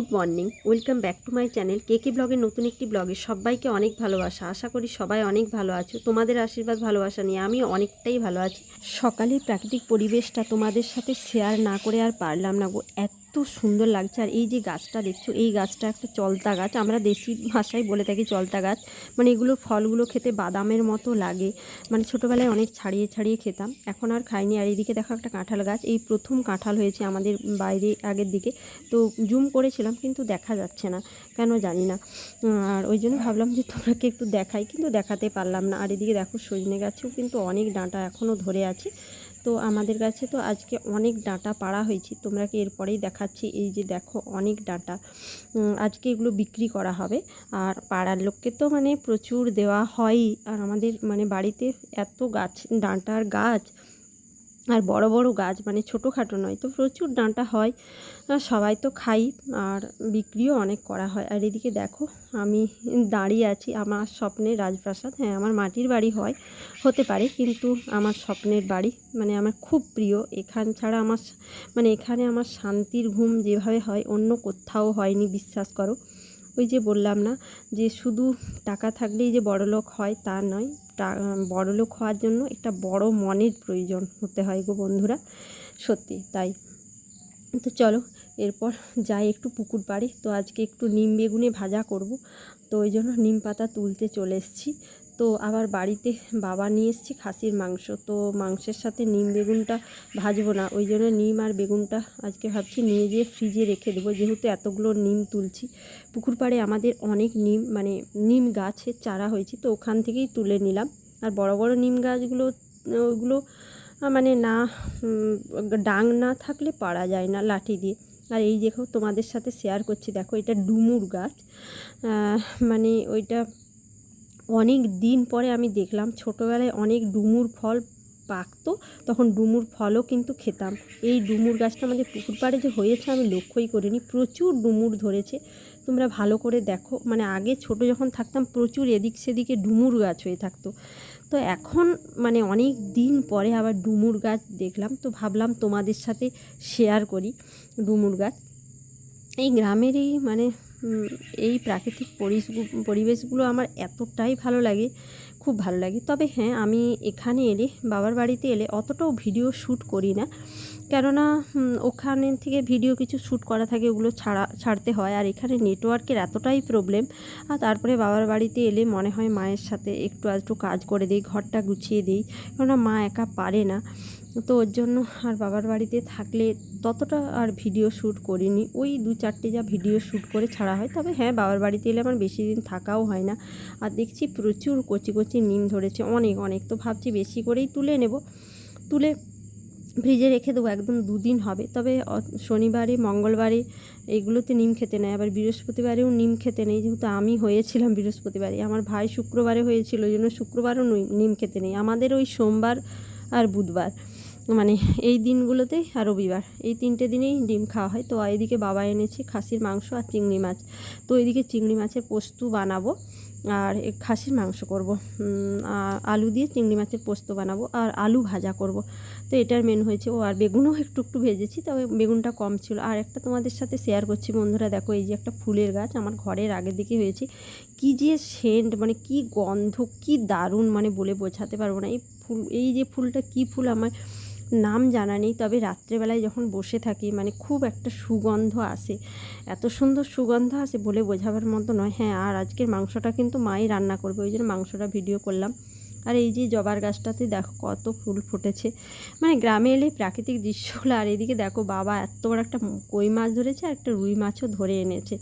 Good morning, welcome back to my channel কেকে ব্লগের নতুন একটি ব্লগে সবাইকে অনেক ভালোবাসা। আশা করি সবাই অনেক ভালো আছো। তোমাদের আশীর্বাদ ভালোবাসা নিয়ে আমি অনেকটাই ভালো আছি। সকালের প্রাকৃতিক পরিবেশটা তোমাদের সাথে শেয়ার না করে আর পারলাম না গো, এত সুন্দর লাগছে। আর এই যে গাছটা দেখছো, এই গাছটা একটা চলতা গাছ, আমরা দেশি ভাষায় বলে থাকি চলতা গাছ। মানে এগুলো ফলগুলো খেতে বাদামের মতো লাগে। মানে ছোটোবেলায় অনেক ছাড়িয়ে ছাড়িয়ে খেতাম, এখন আর খাইনি। আর এইদিকে দেখো একটা কাঁঠাল গাছ, এই প্রথম কাঁঠাল হয়েছে আমাদের বাইরে আগের দিকে। তো জুম করেছিলাম কিন্তু দেখা যাচ্ছে না, কেন জানি না। আর ওই জন্য ভাবলাম যে তোমাকে একটু দেখাই, কিন্তু দেখাতে পারলাম না। আর এদিকে দেখো সজনে গাছেও কিন্তু অনেক ডাঁটা এখনও ধরে আছে। তো আমাদের গাছে তো আজকে অনেক ডাঁটা পাড়া হয়েছে, তোমরাকে এরপরেই দেখাচ্ছি। এই যে দেখো অনেক ডাঁটা, আজকে এগুলো বিক্রি করা হবে। আর পাড়ার লোককে তো মানে প্রচুর দেওয়া হয়ই। আর আমাদের মানে বাড়িতে এত গাছ, ডাঁটার গাছ, আর বড় বড় গাছ, মানে ছোটোখাটো নয়, তো প্রচুর ডাঁটা হয়। সবাই তো খাই, আর বিক্রিও অনেক করা হয়। আর এদিকে দেখো আমি দাঁড়িয়ে আছি আমার স্বপ্নের রাজপ্রাসাদ। হ্যাঁ, আমার মাটির বাড়ি হতে পারে, কিন্তু আমার স্বপ্নের বাড়ি, মানে আমার খুব প্রিয়। এখান ছাড়া আমার মানে এখানে আমার শান্তির ঘুম যেভাবে হয় অন্য কোথাও হয়নি, বিশ্বাস করো। ওই যে বললাম না যে শুধু টাকা থাকলেই যে বড়লোক হয় তা নয়, বড়লোক হওয়ার জন্য একটা বড় মনের প্রয়োজন হতে হয় গো বন্ধুরা, সত্যি তাই। তো চলো এরপর যাই একটু পুকুর পাড়ে। তো আজকে একটু নিম বেগুনে ভাজা করব, তো ওই জন্য নিম পাতা তুলতে চলে এসেছি। তো আবার বাড়িতে বাবা নিয়ে এসেছি খাসির মাংস, তো মাংসের সাথে নিম বেগুনটা ভাজবো না, ওই জন্য নিম আর বেগুনটা আজকে ভাবছি নিয়ে গিয়ে ফ্রিজে রেখে দেবো, যেহেতু এতগুলো নিম তুলছি। পুকুর পাড়ে আমাদের অনেক নিম, মানে নিম গাছের চারা হয়েছে, তো ওখান থেকেই তুলে নিলাম। আর বড় বড় নিম গাছগুলো, ওগুলো মানে না, ডাং না থাকলে পারা যায় না লাঠি দিয়ে। আর এই দেখো তোমাদের সাথে শেয়ার করছি, দেখো এটা ডুমুর গাছ। মানে ওইটা অনেক দিন পরে আমি দেখলাম। ছোটোবেলায় অনেক ডুমুর ফল পাকতো, তখন ডুমুর ফলও কিন্তু খেতাম। এই ডুমুর গাছটা আমাদের পুকুর পাড়ে যে হয়েছে আমি লক্ষ্যই করিনি, প্রচুর ডুমুর ধরেছে। তোমরা ভালো করে দেখো, মানে আগে ছোটো যখন থাকতাম প্রচুর এদিক সেদিকে ডুমুর গাছ হয়ে থাকতো। তো এখন মানে অনেক দিন পরে আবার ডুমুর গাছ দেখলাম, তো ভাবলাম তোমাদের সাথে শেয়ার করি ডুমুর গাছ। এই গ্রামের এই মানে এই প্রাকৃতিক পরিবেশগুলো আমার এতটাই ভালো লাগে, খুব ভালো লাগে। তবে হ্যাঁ, আমি এখানে এলে, বাবার বাড়িতে এলে অতটাও ভিডিও শ্যুট করি না, কেননা ওখানে থেকে ভিডিও কিছু শ্যুট করা থাকে, ওগুলো ছাড়তে হয়। আর এখানে নেটওয়ার্কের এতটাই প্রবলেম। আর তারপরে বাবার বাড়িতে এলে মনে হয় মায়ের সাথে একটু আধটু কাজ করে দিই, ঘরটা গুছিয়ে দিই, কেননা মা একা পারে না। তো ওর জন্য আর বাবার বাড়িতে থাকলে ততটা আর ভিডিও শ্যুট করিনি, ওই 2-4টে যা ভিডিও শ্যুট করে ছাড়া হয়। তবে হ্যাঁ, বাবার বাড়িতে এলে আমার বেশি দিন থাকাও হয় না। আর দেখছি প্রচুর কচি কচি নিম ধরেছে, অনেক অনেক। তো ভাবছি বেশি করেই তুলে নেব, তুলে ফ্রিজে রেখে দেবো, একদম 2 দিন হবে। তবে শনিবারে মঙ্গলবারে এইগুলোতে নিম খেতে নেই, আবার বৃহস্পতিবারেও নিম খেতে নেই, যেহেতু আমি হয়েছিলাম বৃহস্পতিবারে, আমার ভাই শুক্রবারে হয়েছিল, ওই জন্য শুক্রবারও নিম খেতে নেই। আমাদের ওই সোমবার আর বুধবার, মানে এই দিনগুলোতেই, আর রবিবার, এই 3টে দিনেই ডিম খাওয়া হয়। তো এদিকে বাবা এনেছে খাসির মাংস আর চিংড়ি মাছ, তো এদিকে চিংড়ি মাছের পোস্ত বানাবো আর খাসির মাংস করব, আলু দিয়ে চিংড়ি মাছের পোস্ত বানাবো আর আলু ভাজা করব। তো এটার মেনু হয়েছে। ও আর বেগুনও একটু একটু ভেজেছি, তবে বেগুনটা কম ছিল। আর একটা তোমাদের সাথে শেয়ার করছি বন্ধুরা, দেখো এই যে একটা ফুলের গাছ আমার ঘরের আগের দিকে হয়েছে, কি যে সেন্ট, মানে কি গন্ধ, কি দারুণ, মানে বলে বোঝাতে পারবো না। এই যে ফুলটা কি ফুল আমার নাম জানা নেই, তবে রাত্রেবেলায় যখন বসে থাকি মানে খুব একটা সুগন্ধ আসে, এত সুন্দর সুগন্ধ আসে বলে বোঝাবার মতো নয়। হ্যাঁ, আর আজকের মাংসটা কিন্তু মাই রান্না করবে, ওই জন্য মাংসটা ভিডিও করলাম। আর এই যে জবার গাছটাতে দেখো কত ফুল ফুটেছে, মানে গ্রামে এলে প্রাকৃতিক দৃশ্যগুলো। আর এদিকে দেখো বাবা এত বড় একটা কই মাছ ধরেছে, আর একটা রুই মাছও ধরে এনেছে।